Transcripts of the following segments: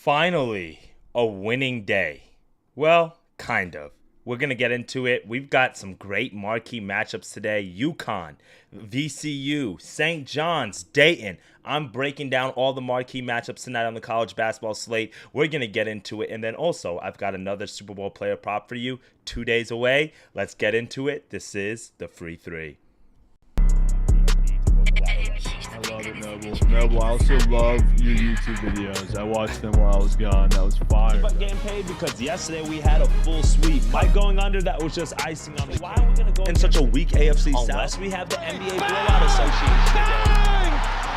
Finally, a winning day. Well, kind of. We're going to get into it. We've got some great marquee matchups today. Uconn, VCU, St. John's, Dayton. I'm breaking down all the marquee matchups tonight on the college basketball slate. We're going to get into it. And then also, I've got another Super Bowl player prop for you 2 days away. Let's get into it. This is the Free Three. I love it, Noble. Noble, I also love your YouTube videos. I watched them while I was gone. That was fire. But getting paid because yesterday we had a full sweep. Mike going under, that was just icing on the cake. Why are we going to go in such a weak AFC South? Unless we have the NBA Blowout Association. Bang!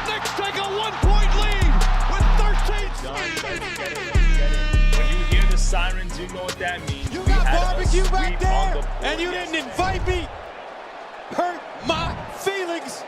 Knicks take a 1-point lead with 13 When you hear the sirens, you know what that means. You got barbecue back there, and you didn't invite me. Hurt my feelings.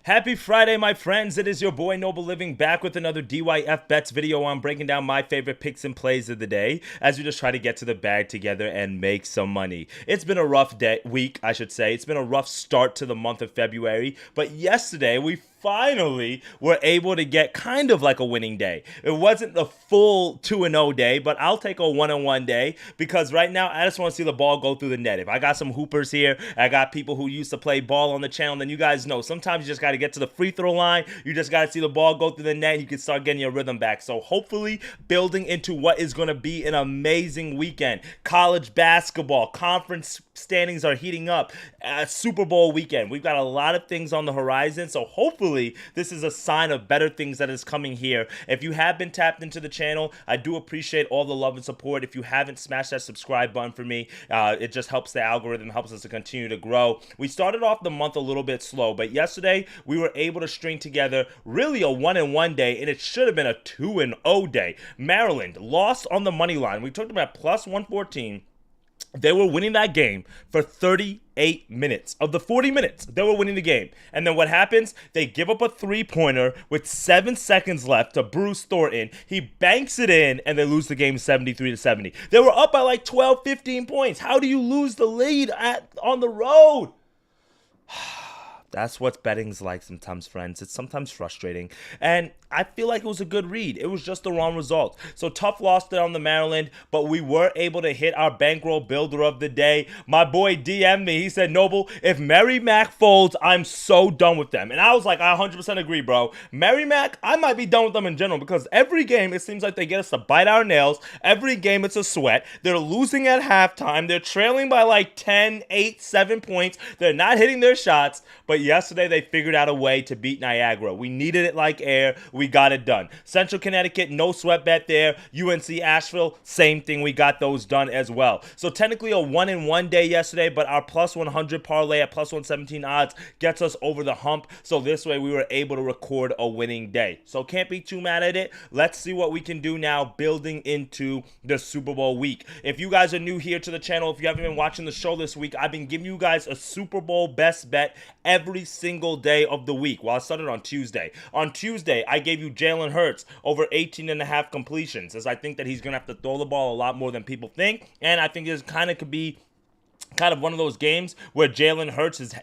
Happy Friday, my friends. It is your boy Noble Living back with another DYF Bets video on breaking down my favorite picks and plays of the day as we just try to get to the bag together and make some money. It's been a rough week, I should say. It's been a rough start to the month of February, but yesterday we finally were able to get kind of like a winning day. It wasn't a full 2-0 day, but I'll take a 1-1 day because right now I just want to see the ball go through the net. If I got some hoopers here, I got people who used to play ball on the channel, then you guys know sometimes you just got to get to the free throw line. You just got to see the ball go through the net and you can start getting your rhythm back. So hopefully building into what is going to be an amazing weekend. College basketball, conference standings are heating up. Super Bowl weekend. We've got a lot of things on the horizon, so hopefully this is a sign of better things that is coming here. If you have been tapped into the channel, I do appreciate all the love and support. If you haven't, smash that subscribe button for me. It just helps the algorithm, helps us to continue to grow. We started off the month a little bit slow, but yesterday we were able to string together really a 1-1 day, and it should have been a 2-0 day. Maryland lost on the money line. We took them at plus 114. They were winning that game for 38 minutes. Of the 40 minutes, they were winning the game. And then what happens? They give up a three-pointer with 7 seconds left to Bruce Thornton. He banks it in, and they lose the game 73-70. They were up by like 12, 15 points. How do you lose the lead on the road? That's what betting's like sometimes, friends. It's sometimes frustrating. And I feel like it was a good read. It was just the wrong result. So tough loss there on the Maryland, but we were able to hit our bankroll builder of the day. My boy DM'd me. He said, Noble, if Mary Mac folds, I'm so done with them. And I was like, I 100% agree, bro. Mary Mac, I might be done with them in general because every game, it seems like they get us to bite our nails. Every game, it's a sweat. They're losing at halftime. They're trailing by like 10, 8, 7 points. They're not hitting their shots. But yesterday, they figured out a way to beat Niagara. We needed it like air. We got it done. Central Connecticut, no sweat bet there. UNC Asheville, same thing. We got those done as well. So technically a 1-1 day yesterday, but our plus 100 parlay at plus 117 odds gets us over the hump. So this way we were able to record a winning day. So can't be too mad at it. Let's see what we can do now building into the Super Bowl week. If you guys are new here to the channel, if you haven't been watching the show this week, I've been giving you guys a Super Bowl best bet every single day of the week. Well, I started on Tuesday. On Tuesday, I gave you Jalen Hurts over 18.5 completions, as I think that he's going to have to throw the ball a lot more than people think, and I think this could be one of those games where Jalen Hurts is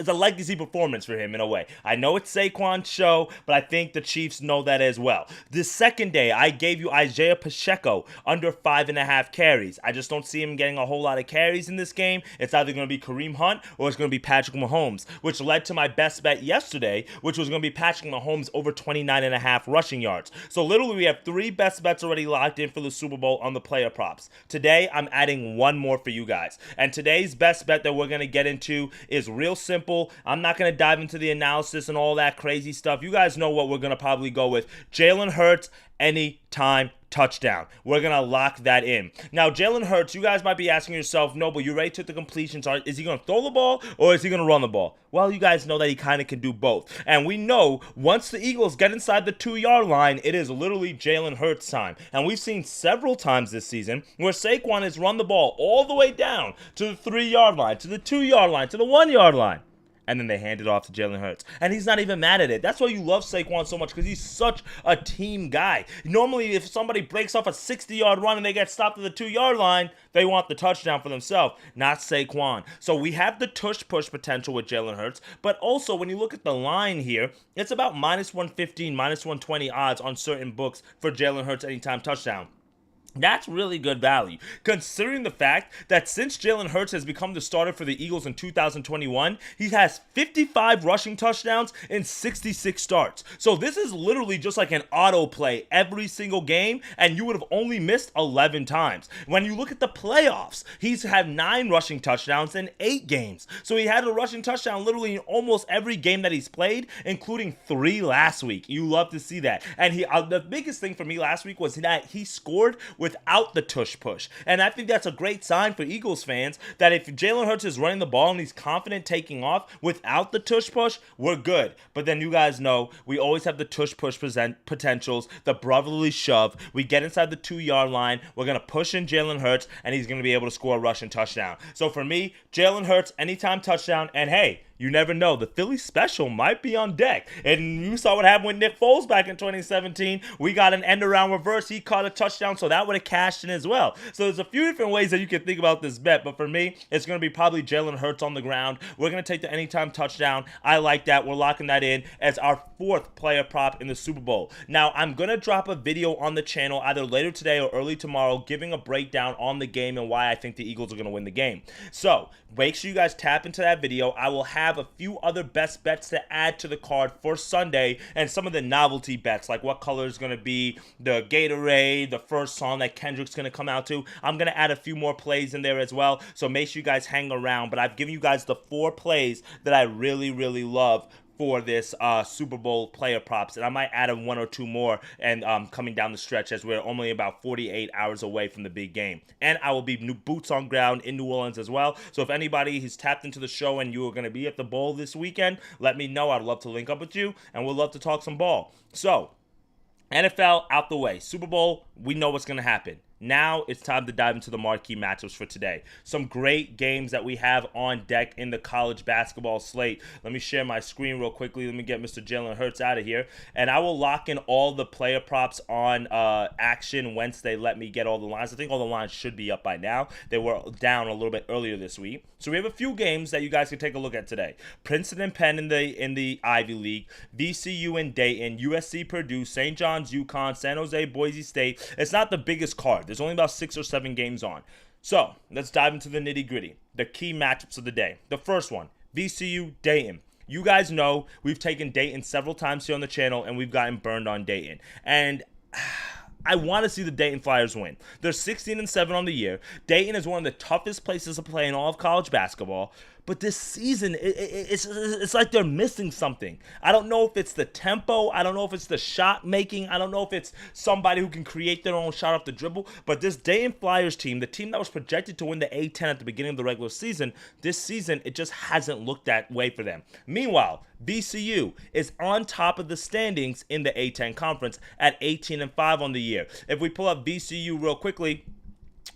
a legacy performance for him in a way. I know it's Saquon's show, but I think the Chiefs know that as well. The second day, I gave you Isaiah Pacheco under 5.5 carries. I just don't see him getting a whole lot of carries in this game. It's either going to be Kareem Hunt or it's going to be Patrick Mahomes, which led to my best bet yesterday, which was going to be Patrick Mahomes over 29.5 rushing yards. So literally, we have 3 best bets already locked in for the Super Bowl on the player props. Today, I'm adding one more for you guys. And today's best bet that we're going to get into is real simple. I'm not going to dive into the analysis and all that crazy stuff. You guys know what we're going to probably go with. Jalen Hurts, anytime touchdown. We're going to lock that in. Now, Jalen Hurts, you guys might be asking yourself, Noble, you already took the completions. Is he going to throw the ball or is he going to run the ball? Well, you guys know that he kind of can do both. And we know once the Eagles get inside the 2-yard line, it is literally Jalen Hurts time. And we've seen several times this season where Saquon has run the ball all the way down to the 3-yard line, to the 2-yard line, to the 1-yard line. And then they hand it off to Jalen Hurts. And he's not even mad at it. That's why you love Saquon so much, because he's such a team guy. Normally, if somebody breaks off a 60-yard run and they get stopped at the 2-yard line, they want the touchdown for themselves, not Saquon. So we have the tush-push potential with Jalen Hurts, but also when you look at the line here, it's about minus 115, minus 120 odds on certain books for Jalen Hurts anytime touchdown. That's really good value, considering the fact that since Jalen Hurts has become the starter for the Eagles in 2021, he has 55 rushing touchdowns in 66 starts. So this is literally just like an autoplay every single game, and you would have only missed 11 times. When you look at the playoffs, he's had 9 rushing touchdowns in 8 games. So he had a rushing touchdown literally in almost every game that he's played, including 3 last week. You love to see that. And the biggest thing for me last week was that he scored without the tush push. And I think that's a great sign for Eagles fans, that if Jalen Hurts is running the ball and he's confident taking off without the tush push, we're good. But then you guys know we always have the tush push potentials, the brotherly shove. We get inside the 2-yard line, we're going to push in Jalen Hurts, and he's going to be able to score a rushing touchdown. So for me, Jalen Hurts, anytime touchdown, and hey, you never know. The Philly special might be on deck. And you saw what happened with Nick Foles back in 2017. We got an end-around reverse. He caught a touchdown, so that would have cashed in as well. So there's a few different ways that you can think about this bet. But for me, it's going to be probably Jalen Hurts on the ground. We're going to take the anytime touchdown. I like that. We're locking that in as our 4th player prop in the Super Bowl. Now, I'm going to drop a video on the channel either later today or early tomorrow giving a breakdown on the game and why I think the Eagles are going to win the game. So make sure you guys tap into that video. I will have a few other best bets to add to the card for Sunday, and some of the novelty bets, like what color is going to be the Gatorade, the first song that Kendrick's going to come out to. I'm going to add a few more plays in there as well, so make sure you guys hang around. But I've given you guys the 4 plays that I really, really love for this Super Bowl player props, and I might add 1 or 2 more and coming down the stretch, as we're only about 48 hours away from the big game. And I will be boots on ground in New Orleans as well. So if anybody who's tapped into the show and you are going to be at the bowl this weekend, let me know. I'd love to link up with you, and we'd love to talk some ball. So NFL out the way. Super Bowl, we know what's going to happen. Now it's time to dive into the marquee matchups for today. Some great games that we have on deck in the college basketball slate. Let me share my screen real quickly. Let me get Mr. Jalen Hurts out of here. And I will lock in all the player props on action once they let me get all the lines. I think all the lines should be up by now. They were down a little bit earlier this week. So we have a few games that you guys can take a look at today. Princeton and Penn in the Ivy League, VCU and Dayton, USC Purdue, St. John's Uconn, San Jose Boise State. It's not the biggest card. There's only about 6 or 7 games on. So let's dive into the nitty gritty, the key matchups of the day. The first one, VCU Dayton. You guys know we've taken Dayton several times here on the channel, and we've gotten burned on Dayton. And I want to see the Dayton Flyers win. They're 16-7 on the year. Dayton is one of the toughest places to play in all of college basketball. But this season, it's like they're missing something. I don't know if it's the tempo. I don't know if it's the shot making. I don't know if it's somebody who can create their own shot off the dribble. But this Dayton Flyers team, the team that was projected to win the A-10 at the beginning of the regular season, this season, it just hasn't looked that way for them. Meanwhile, VCU is on top of the standings in the A-10 conference at 18-5 on the year. If we pull up VCU real quickly,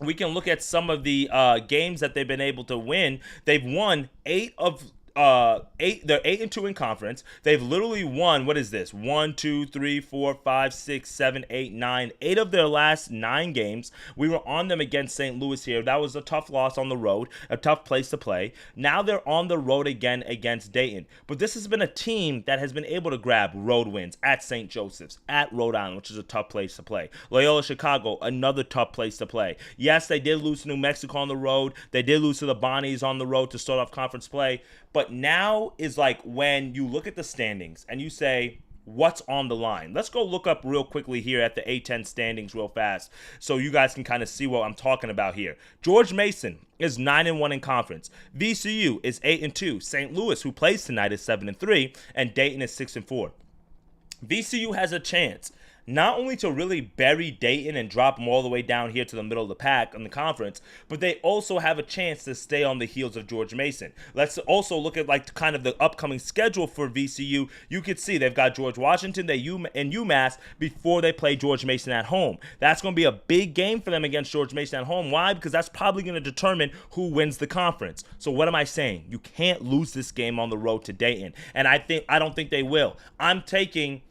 we can look at some of the games that they've been able to win. They've won 8 of they're 8-2 in conference. They've literally won, what is this? 1, 2, 3, 4, 5, 6, 7, 8, 9. 8 of their last 9 games. We were on them against St. Louis here. That was a tough loss on the road, a tough place to play. Now they're on the road again against Dayton. But this has been a team that has been able to grab road wins at St. Joseph's, at Rhode Island, which is a tough place to play. Loyola Chicago, another tough place to play. Yes, they did lose to New Mexico on the road. They did lose to the Bonnies on the road to start off conference play. But now is like when you look at the standings and you say, what's on the line? Let's go look up real quickly here at the A-10 standings real fast so you guys can kind of see what I'm talking about here. George Mason is 9-1 in conference. VCU is 8-2. St. Louis, who plays tonight, is 7-3. And Dayton is 6-4. VCU has a chance not only to really bury Dayton and drop them all the way down here to the middle of the pack in the conference, but they also have a chance to stay on the heels of George Mason. Let's also look at like kind of the upcoming schedule for VCU. You could see they've got George Washington and UMass before they play George Mason at home. That's going to be a big game for them against George Mason at home. Why? Because that's probably going to determine who wins the conference. So what am I saying? You can't lose this game on the road to Dayton, and I don't think they will. I'm taking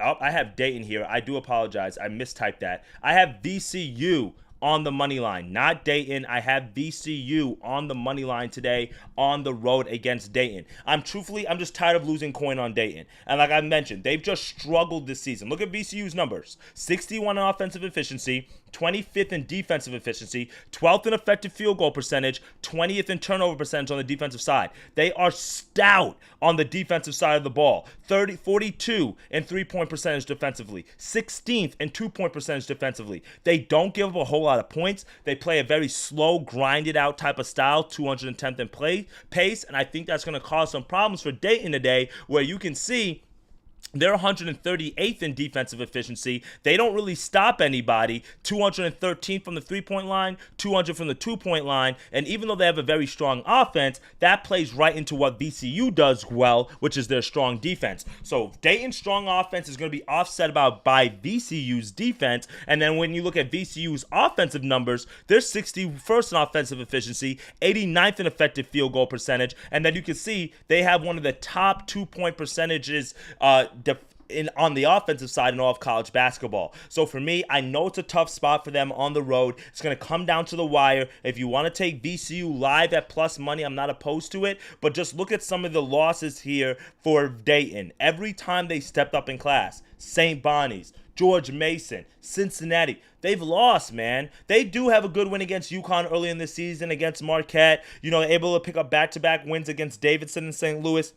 I have Dayton here. I do apologize. I mistyped that. I have VCU on the money line, not Dayton. I have VCU on the money line today on the road against Dayton. I'm just tired of losing coin on Dayton. And like I mentioned, they've just struggled this season. Look at VCU's numbers. 61 in offensive efficiency, 25th in defensive efficiency, 12th in effective field goal percentage, 20th in turnover percentage on the defensive side. They are stout on the defensive side of the ball. 42 in three-point percentage defensively, 16th in two-point percentage defensively. They don't give up a whole lot of points. They play a very slow, grinded out type of style, 210th in pace, and I think that's going to cause some problems for Dayton today, where you can see they're 138th in defensive efficiency. They don't really stop anybody. 213 from the three-point line, 200 from the two-point line. And even though they have a very strong offense, that plays right into what VCU does well, which is their strong defense. So Dayton's strong offense is going to be offset by VCU's defense. And then when you look at VCU's offensive numbers, they're 61st in offensive efficiency, 89th in effective field goal percentage. And then you can see they have one of the top two-point percentages on the offensive side in all of college basketball. So for me, I know it's a tough spot for them on the road. It's going to come down to the wire. If you want to take VCU live at plus money, I'm not opposed to it. But just look at some of the losses here for Dayton. Every time they stepped up in class, St. Bonnie's, George Mason, Cincinnati, they've lost, man. They do have a good win against Uconn early in the season, against Marquette, able to pick up back-to-back wins against Davidson and St. Louis.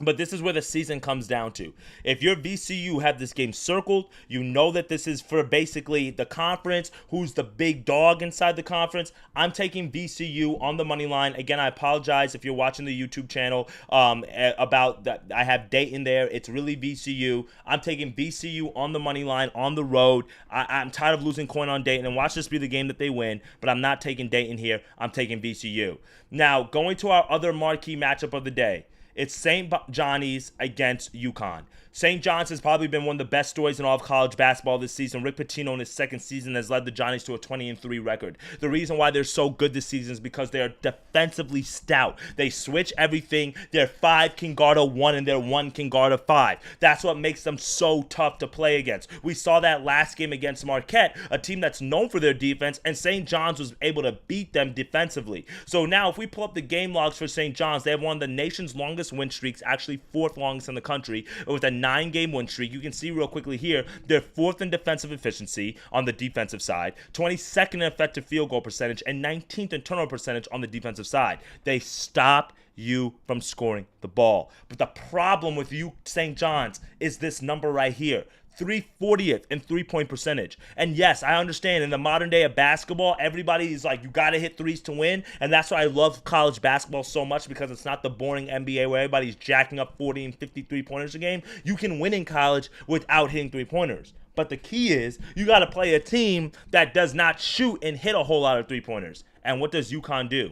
But this is where the season comes down to. If you're VCU, have this game circled. You know that this is for basically the conference. Who's the big dog inside the conference? I'm taking VCU on the money line. Again, I apologize if you're watching the YouTube channel about that. I have Dayton there. It's really VCU. I'm taking VCU on the money line on the road. I'm tired of losing coin on Dayton. And watch this be the game that they win. But I'm not taking Dayton here. I'm taking VCU. Now, going to our other marquee matchup of the day. It's St. Johnny's against Uconn. St. John's has probably been one of the best stories in all of college basketball this season. Rick Pitino in his second season has led the Johnnies to a 20-3 record. The reason why they're so good this season is because they are defensively stout. They switch everything. Their 5 can guard a 1 and their 1 can guard a 5. That's what makes them so tough to play against. We saw that last game against Marquette, a team that's known for their defense, and St. John's was able to beat them defensively. So now if we pull up the game logs for St. John's, they have one of the nation's longest win streaks, actually 4th longest in the country, with a 9-game win streak. You can see real quickly here, they're 4th in defensive efficiency on the defensive side, 22nd in effective field goal percentage, and 19th in turnover percentage on the defensive side. They stop you from scoring the ball. But the problem with you, St. John's, is this number right here. 340th in three-point percentage. And yes, I understand in the modern day of basketball, everybody is like, you got to hit threes to win. And that's why I love college basketball so much, because it's not the boring NBA where everybody's jacking up 40 and 50 three-pointers a game. You can win in college without hitting three-pointers. But the key is you got to play a team that does not shoot and hit a whole lot of three-pointers. And what does Uconn do?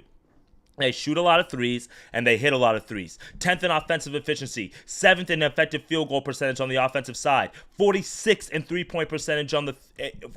They shoot a lot of threes, and they hit a lot of threes. 10th in offensive efficiency, 7th in effective field goal percentage on the offensive side, 46th in three-point percentage on the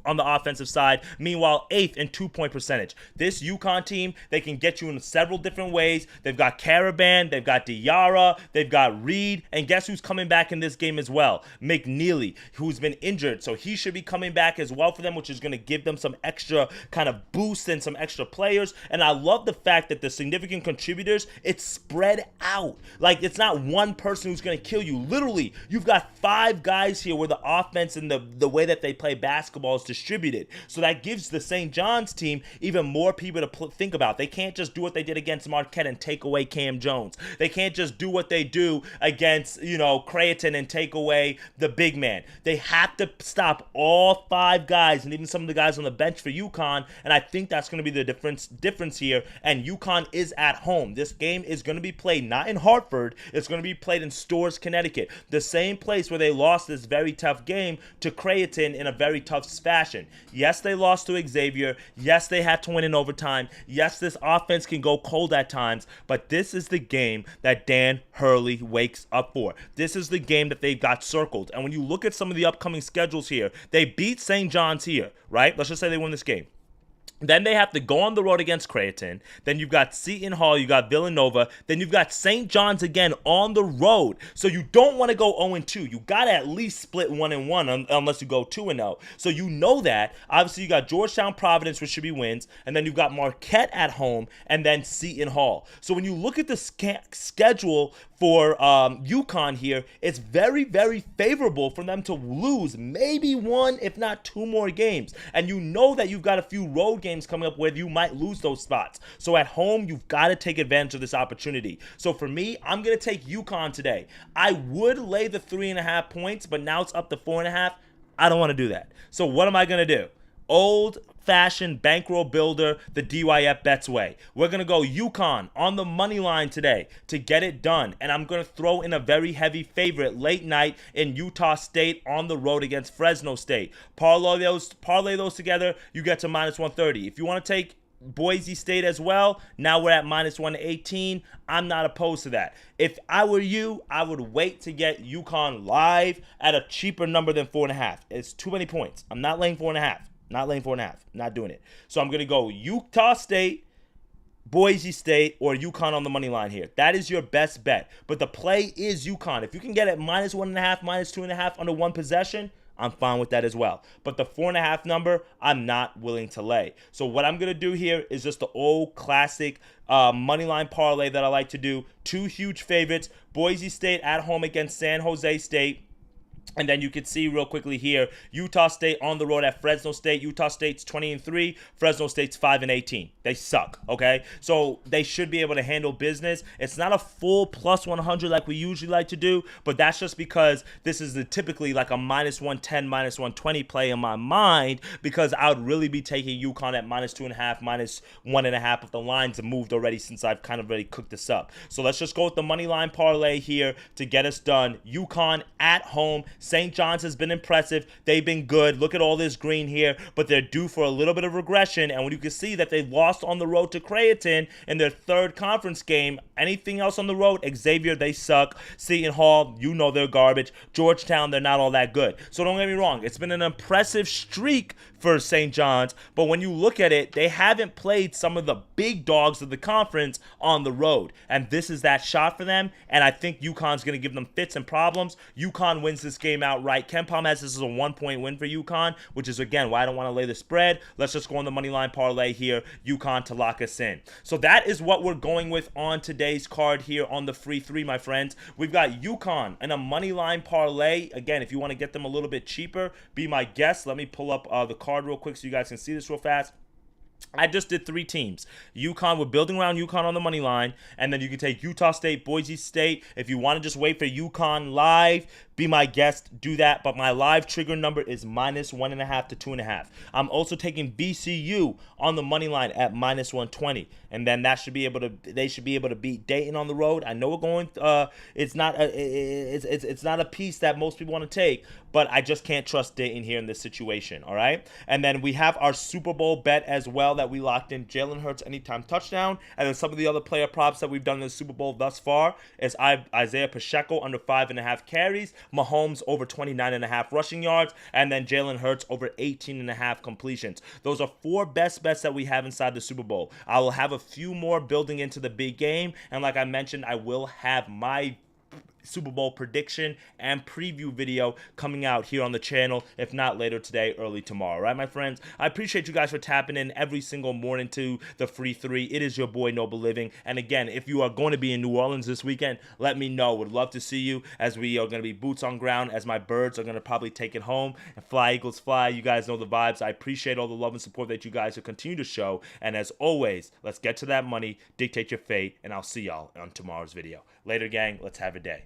offensive side. Meanwhile, 8th in two-point percentage. This Uconn team, they can get you in several different ways. They've got Caravan, they've got Diarra, they've got Reed, and guess who's coming back in this game as well? McNeely, who's been injured, so he should be coming back as well for them, which is going to give them some extra kind of boost and some extra players. And I love the fact that the significant contributors, it's spread out. Like, it's not one person who's going to kill you. Literally, you've got 5 guys here where the offense and the way that they play basketball is distributed. So that gives the St. John's team even more people to think about. They can't just do what they did against Marquette and take away Cam Jones. They can't just do what they do against, Creighton and take away the big man. They have to stop all 5 guys and even some of the guys on the bench for Uconn, and I think that's going to be the difference here. And Uconn is at home. This game is going to be played not in Hartford. It's going to be played in Storrs, Connecticut, the same place where they lost this very tough game to Creighton in a very tough fashion. Yes, they lost to Xavier. Yes, they had to win in overtime. Yes, this offense can go cold at times, but this is the game that Dan Hurley wakes up for. This is the game that they've got circled. And when you look at some of the upcoming schedules here, they beat St. John's here, right? Let's just say they win this game. Then they have to go on the road against Creighton. Then you've got Seton Hall. You got Villanova. Then you've got St. John's again on the road. So you don't want to go 0-2. You got to at least split 1-1 unless you go 2-0. So you know that. Obviously, you got Georgetown, Providence, which should be wins. And then you've got Marquette at home and then Seton Hall. So when you look at the schedule for Uconn here, it's very, very favorable for them to lose maybe one, if not two more games. And you know that you've got a few road games coming up where you might lose those spots. So at home, you've got to take advantage of this opportunity. So for me, I'm going to take Uconn today. I would lay the 3.5 points, but now it's up to 4.5. I don't want to do that. So what am I going to do? Old-fashioned bankroll builder, the DYF bets way. We're going to go Uconn on the money line today to get it done. And I'm going to throw in a very heavy favorite late night in Utah State on the road against Fresno State. Parlay those together, you get to -130. If you want to take Boise State as well, now we're at -118. I'm not opposed to that. If I were you, I would wait to get Uconn live at a cheaper number than 4.5. It's too many points. I'm not laying 4.5. Not laying 4.5. Not doing it. So I'm going to go Utah State, Boise State, or Uconn on the money line here. That is your best bet. But the play is Uconn. If you can get it -1.5, -2.5 under one possession, I'm fine with that as well. But the 4.5 number, I'm not willing to lay. So what I'm going to do here is just the old classic money line parlay that I like to do. Two huge favorites. Boise State at home against San Jose State. And then you can see real quickly here, Utah State on the road at Fresno State. Utah State's 20-3. Fresno State's 5-18. They suck, okay? So they should be able to handle business. It's not a full +100 like we usually like to do, but that's just because this is typically like a -110, -120 play in my mind, because I would really be taking Uconn at -2.5, -1.5 if the lines have moved already since I've kind of already cooked this up. So let's just go with the money line parlay here to get us done. Uconn at home. St. John's has been impressive. They've been good. Look at all this green here, but they're due for a little bit of regression. And when you can see that they lost on the road to Creighton in their third conference game, anything else on the road, Xavier, they suck. Seton Hall, you know they're garbage. Georgetown, they're not all that good. So don't get me wrong. It's been an impressive streak for St. John's, but when you look at it, they haven't played some of the big dogs of the conference on the road. And this is that shot for them, and I think UConn's going to give them fits and problems. Uconn wins this game outright. Ken Palm has this as a 1-point win for Uconn, which is, again, why I don't want to lay the spread. Let's just go on the money line parlay here, Uconn to lock us in. So that is what we're going with on today's card here on the free three, my friends. We've got Uconn and a money line parlay. Again, if you want to get them a little bit cheaper, be my guest. Let me pull up the card real quick so you guys can see this real fast. I just did 3 teams. Uconn, we're building around Uconn on the money line. And then you can take Utah State, Boise State. If you want to just wait for Uconn live, be my guest, do that. But my live trigger number is -1.5 to 2.5. I'm also taking VCU on the money line at -120. And then that should be able to, they should be able to beat Dayton on the road. I know we're going, it's not a piece that most people want to take, but I just can't trust Dayton here in this situation, all right? And then we have our Super Bowl bet as well that we locked in. Jalen Hurts anytime touchdown. And then some of the other player props that we've done in the Super Bowl thus far is Isaiah Pacheco under 5.5 carries, Mahomes over 29.5 rushing yards, and then Jalen Hurts over 18.5 completions. Those are 4 best bets that we have inside the Super Bowl. I will have a few more building into the big game, and like I mentioned, I will have my Super Bowl prediction and preview video coming out here on the channel, if not later today, early tomorrow. Right, my friends? I appreciate you guys for tapping in every single morning to the free 3. It is your boy Noble Living. And again, if you are going to be in New Orleans this weekend, let me know. Would love to see you, as we are going to be boots on ground, as my birds are going to probably take it home and fly Eagles fly. You guys know the vibes. I appreciate all the love and support that you guys will continue to show. And as always, let's get to that money, dictate your fate, and I'll see y'all on tomorrow's video. Later, gang. Let's have a day.